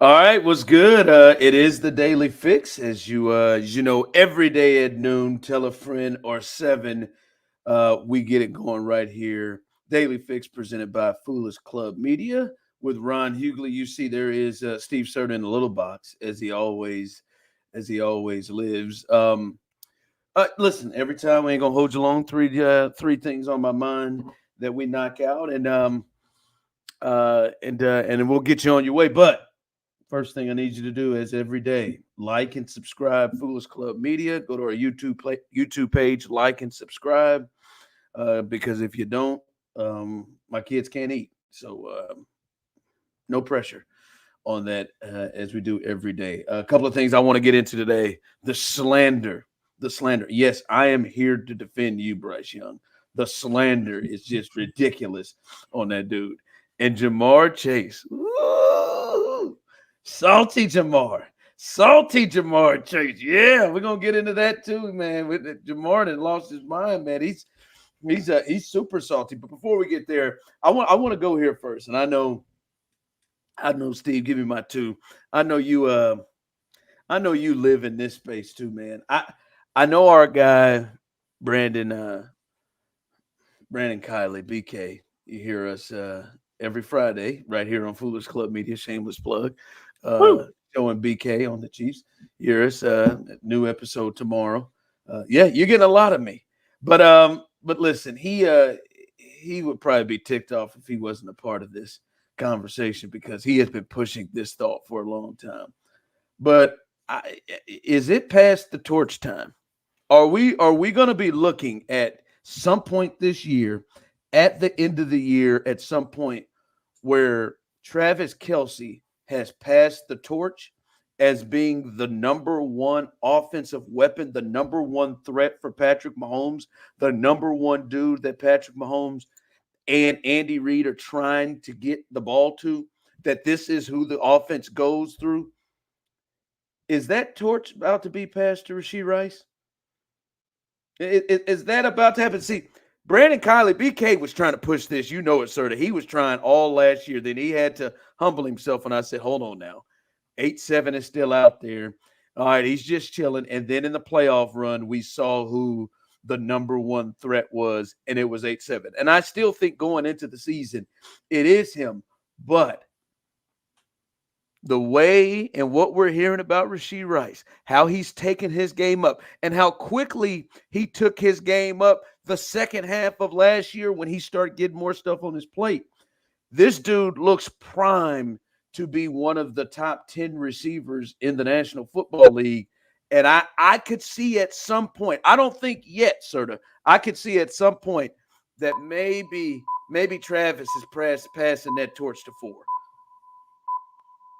All right, what's good? It is the Daily Fix, as you know, every day at noon. Tell a friend or seven. We get it going right here. Daily Fix presented by Foolish Club Media with Ron Hughley. You see, there is Steve Serda in the little box, as he always lives. Listen, every time we ain't gonna hold you long. Three things on my mind that we knock out, and then we'll get you on your way, but. First thing I need you to do is every day like and subscribe Foolish Club Media. Go to our YouTube page, like and subscribe. Because if you don't, my kids can't eat. So no pressure on that as we do every day. A couple of things I want to get into today. The slander. The slander. Yes, I am here to defend you, Bryce Young. The slander is just ridiculous on that dude. And Jamar Chase. Ooh, salty Jamar. Salty Jamar Chase. Yeah, we're gonna get into that too, man. Jamar that lost his mind, man. He's super salty. But before we get there, I want to go here first. And I know, Steve, give me my two. I know you I know you live in this space too, man. I know our guy Brandon Brandon Kiley, BK. You hear us every Friday right here on Foolish Club Media, shameless plug. Uh Woo! showing BK on the Chiefs. You hear us new episode tomorrow. Yeah, you're getting a lot of me. But listen, he would probably be ticked off if he wasn't a part of this conversation because he has been pushing this thought for a long time. But is it past the torch time? Are we going to be looking at some point this year, at the end of the year, at some point where Travis Kelce has passed the torch as being the number one offensive weapon, the number one threat for Patrick Mahomes, the number one dude that Patrick Mahomes and Andy Reid are trying to get the ball to, that this is who the offense goes through? Is that torch about to be passed to Rasheed Rice? Is that about to happen? See, Brandon Kiley, BK was trying to push this. You know it, sir. That he was trying all last year. Then he had to humble himself. And I said, hold on now. 8-7 is still out there. All right, he's just chilling. And then in the playoff run, we saw who the number one threat was, and it was 8-7. And I still think going into the season, it is him. But the way and what we're hearing about Rasheed Rice, how he's taken his game up, and how quickly he took his game up the second half of last year when he started getting more stuff on his plate. This dude looks prime to be one of the top 10 receivers in the National Football League. And I could see at some point, I don't think yet, Serta, I could see at some point that maybe Travis is passing that torch to four.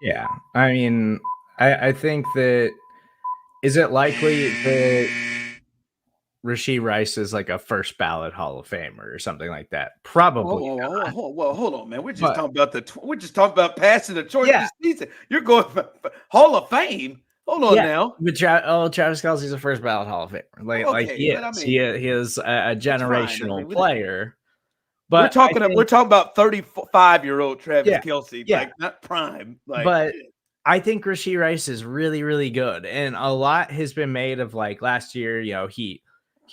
Yeah, I mean, I think that is it likely that Rasheed Rice is like a first ballot Hall of Famer or something like that? Probably not. Hold on, man. We're just But talking about we're just talking about passing the torch yeah, this season. You're going for Hall of Fame. Hold on yeah. now. But Travis Kelce's a first ballot Hall of Famer. Like Okay, he but I is. mean, He is a that's fine. I generational mean, player. we're But I talking think, about 35-year-old Travis yeah, Kelce, yeah. like not prime. Like, But I think Rasheed Rice is really, really good. And a lot has been made of like last year, he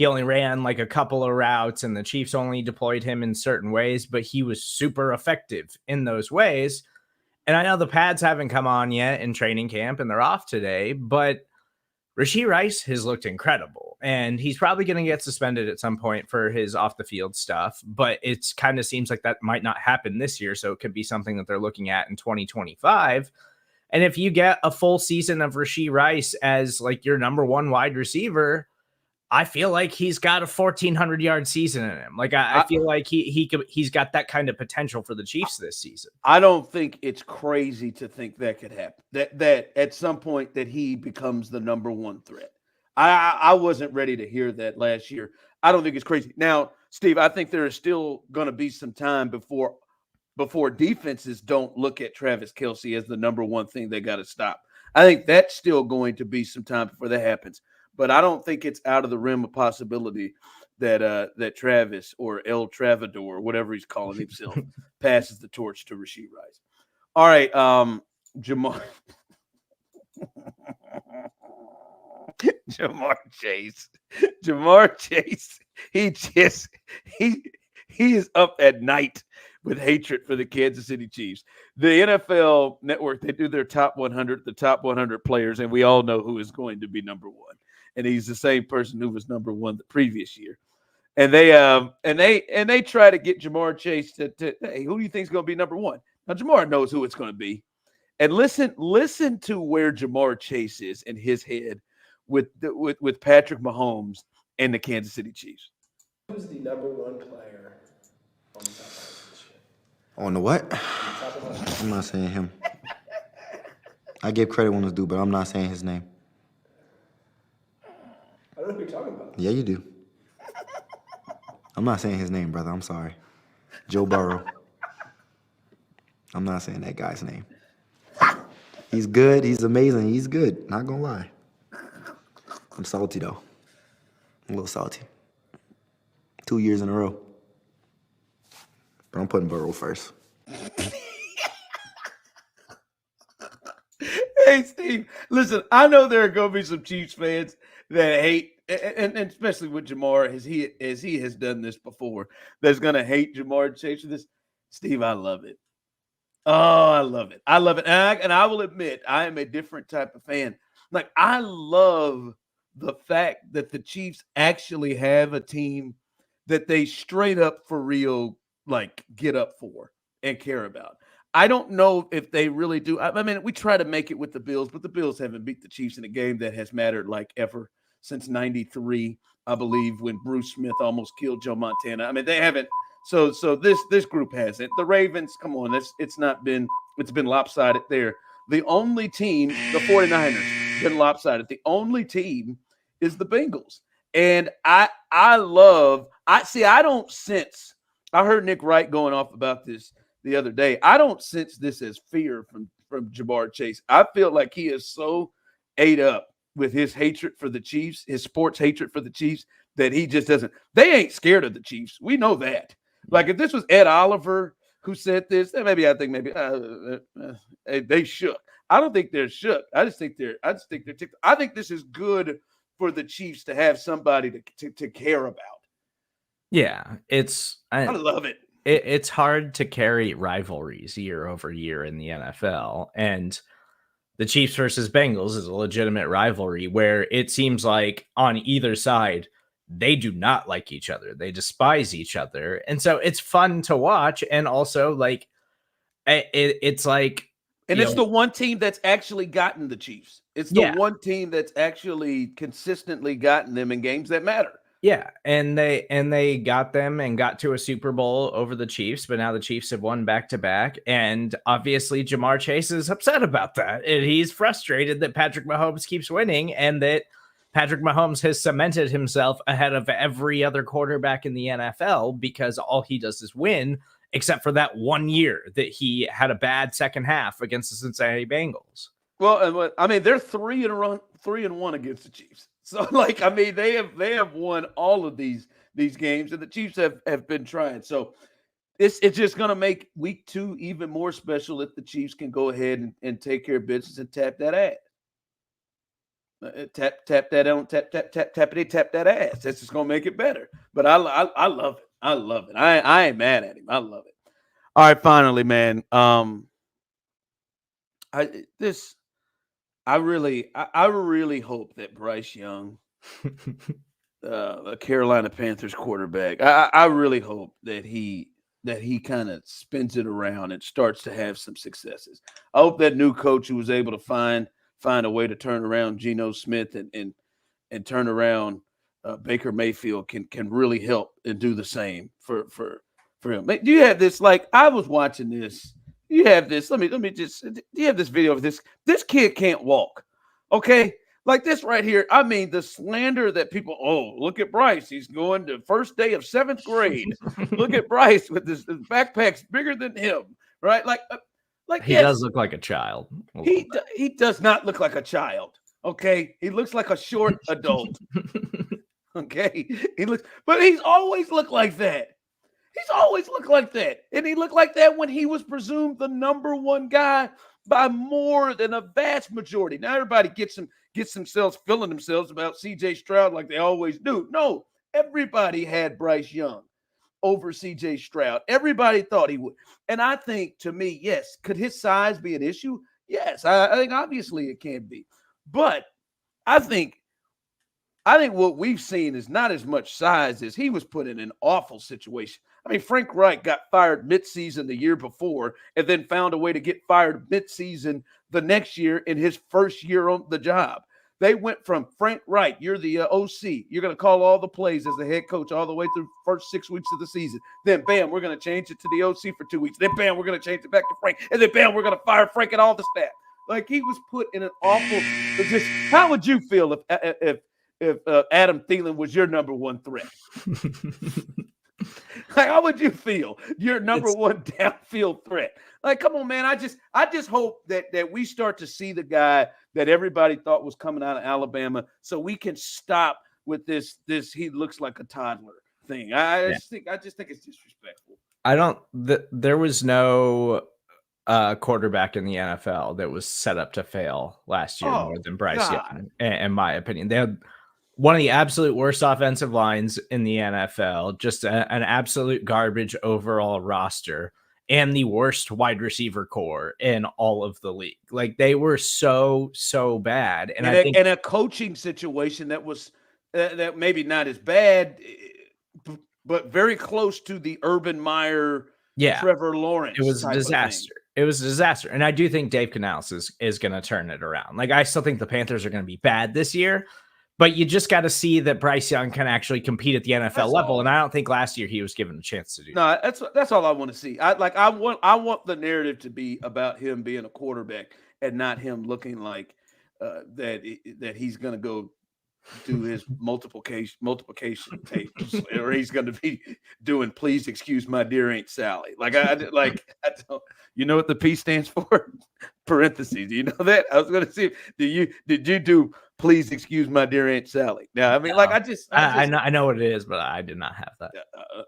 only ran like a couple of routes and the Chiefs only deployed him in certain ways, but he was super effective in those ways. And I know the pads haven't come on yet in training camp and they're off today, but Rasheed Rice has looked incredible. And he's probably going to get suspended at some point for his off the field stuff, but it's kind of seems like that might not happen this year. So it could be something that they're looking at in 2025. And if you get a full season of Rasheed Rice as like your number one wide receiver, I feel like he's got a 1,400-yard season in him. Like I I, feel like he's got that kind of potential for the Chiefs this season. I don't think it's crazy to think that could happen. That at some point that he becomes the number one threat. I wasn't ready to hear that last year. I don't think it's crazy. Now, Steve, I think there is still going to be some time before defenses don't look at Travis Kelce as the number one thing they got to stop. I think that's still going to be some time before that happens. But I don't think it's out of the realm of possibility that Travis or El Travador, whatever he's calling himself, passes the torch to Rasheed Rice. All right. Jamar Jamar Chase. Jamar Chase. He just he he is up at night with hatred for the Kansas City Chiefs. The NFL Network, they do their top 100, the top 100 players, and we all know who is going to be number one. And he's the same person who was number one the previous year. And they try to get Jamar Chase to hey, who do you think is going to be number one? Now Jamar knows who it's going to be. And listen to where Jamar Chase is in his head with Patrick Mahomes and the Kansas City Chiefs. Who's the number one player on the top five this year? On the what? I'm not saying him. I give credit when it's due, but I'm not saying his name. I don't know who you're talking about. Yeah, you do. I'm not saying his name, brother. I'm sorry. Joe Burrow. I'm not saying that guy's name. He's good. He's amazing. He's good. Not gonna lie. I'm salty, though. I'm a little salty. 2 years in a row. But I'm putting Burrow first. Hey, Steve, listen, I know there are going to be some Chiefs fans that hate, and especially with Jamar, as he has done this before, that's going to hate Jamar Chase for this. Steve, I love it. Oh, I love it. I love it. And I will admit, I am a different type of fan. Like, I love the fact that the Chiefs actually have a team that they straight up for real, like, get up for and care about. I don't know if they really do. I mean, we try to make it with the Bills, but the Bills haven't beat the Chiefs in a game that has mattered like ever since '93, I believe, when Bruce Smith almost killed Joe Montana. I mean, they haven't. So this group hasn't. The Ravens, come on, it's been lopsided there. The only team, the 49ers, been lopsided. The only team is the Bengals. And I don't sense. I heard Nick Wright going off about this the other day. I don't sense this as fear from Jamar Chase. I feel like he is so ate up with his hatred for the Chiefs, his sports hatred for the Chiefs, that he just doesn't. They ain't scared of the Chiefs. We know that. Like, if this was Ed Oliver who said this, then maybe they shook. I don't think they're shook. I think this is good for the Chiefs to have somebody to care about. Yeah, I love it. It's hard to carry rivalries year over year in the NFL, and the Chiefs versus Bengals is a legitimate rivalry where it seems like on either side, they do not like each other. They despise each other. And so it's fun to watch. And also, like, it's like, and it's the one team that's actually gotten the Chiefs. It's the one team that's actually consistently gotten them in games that matter. Yeah, and they got them and got to a Super Bowl over the Chiefs, but now the Chiefs have won back-to-back, and obviously Jamar Chase is upset about that, and he's frustrated that Patrick Mahomes keeps winning and that Patrick Mahomes has cemented himself ahead of every other quarterback in the NFL because all he does is win, except for that 1 year that he had a bad second half against the Cincinnati Bengals. Well, I mean, they're 3-1 against the Chiefs. So, like, I mean, they have won all of these games, and the Chiefs have been trying. So, it's just going to make week 2 even more special if the Chiefs can go ahead and take care of business and tap that ass. Tap that ass. That's just going to make it better. But I love it. I love it. I ain't mad at him. I love it. All right, finally, man. I really hope that Bryce Young, a Carolina Panthers quarterback, I really hope that he kind of spins it around and starts to have some successes. I hope that new coach who was able to find a way to turn around Geno Smith and turn around Baker Mayfield can really help and do the same for him. Do you have this? Like, I was watching this. You have this. Let me just. Do you have this video of this? This kid can't walk. Okay, like this right here. I mean, the slander that people. Oh, look at Bryce. He's going to first day of 7th grade. Look at Bryce with his backpack's bigger than him. Right? Like he does look like a child. He does not look like a child. Okay, he looks like a short adult. Okay, but he's always looked like that. He's always looked like that. And he looked like that when he was presumed the number one guy by more than a vast majority. Now everybody gets themselves feeling themselves about CJ Stroud like they always do. No, everybody had Bryce Young over CJ Stroud. Everybody thought he would. And I think, to me, yes, could his size be an issue? Yes, I think obviously it can be. But I think what we've seen is not as much size as he was put in an awful situation. I mean, Frank Reich got fired midseason the year before and then found a way to get fired midseason the next year in his first year on the job. They went from Frank Reich, you're the OC, you're going to call all the plays as the head coach all the way through the first 6 weeks of the season. Then, bam, we're going to change it to the OC for 2 weeks. Then, bam, we're going to change it back to Frank. And then, bam, we're going to fire Frank and all the staff. Like, he was put in an awful position. How would you feel if Adam Thielen was your number one threat? Like, how would you feel? Your number one downfield threat. Like, come on, man. I just hope that we start to see the guy that everybody thought was coming out of Alabama, so we can stop with this he looks like a toddler thing. I just think it's disrespectful. There was no quarterback in the NFL that was set up to fail last year more than Bryce Young, in my opinion. They had one of the absolute worst offensive lines in the NFL, just an absolute garbage overall roster, and the worst wide receiver core in all of the league. Like, they were so bad. And I think a coaching situation that was that maybe not as bad, but very close to the Urban Meyer, Trevor Lawrence. It was a disaster. It was a disaster. And I do think Dave Canales is going to turn it around. Like, I still think the Panthers are going to be bad this year, but you just got to see that Bryce Young can actually compete at the NFL level. And I don't think last year he was given a chance to do that. No, that's all I want to see. I want the narrative to be about him being a quarterback and not him looking like that he's going to go do his multiplication tables, or he's going to be doing "Please excuse my dear Aunt Sally." I don't. You know what the P stands for? Parentheses. Do you know that? I was going to see. Did you do "Please excuse my dear Aunt Sally"? Now, I mean, I know what it is, but I did not have that.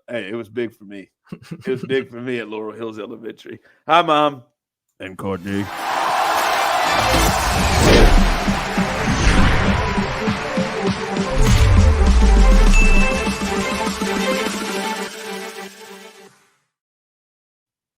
Hey, it was big for me. It was big for me at Laurel Hills Elementary. Hi, Mom and Courtney.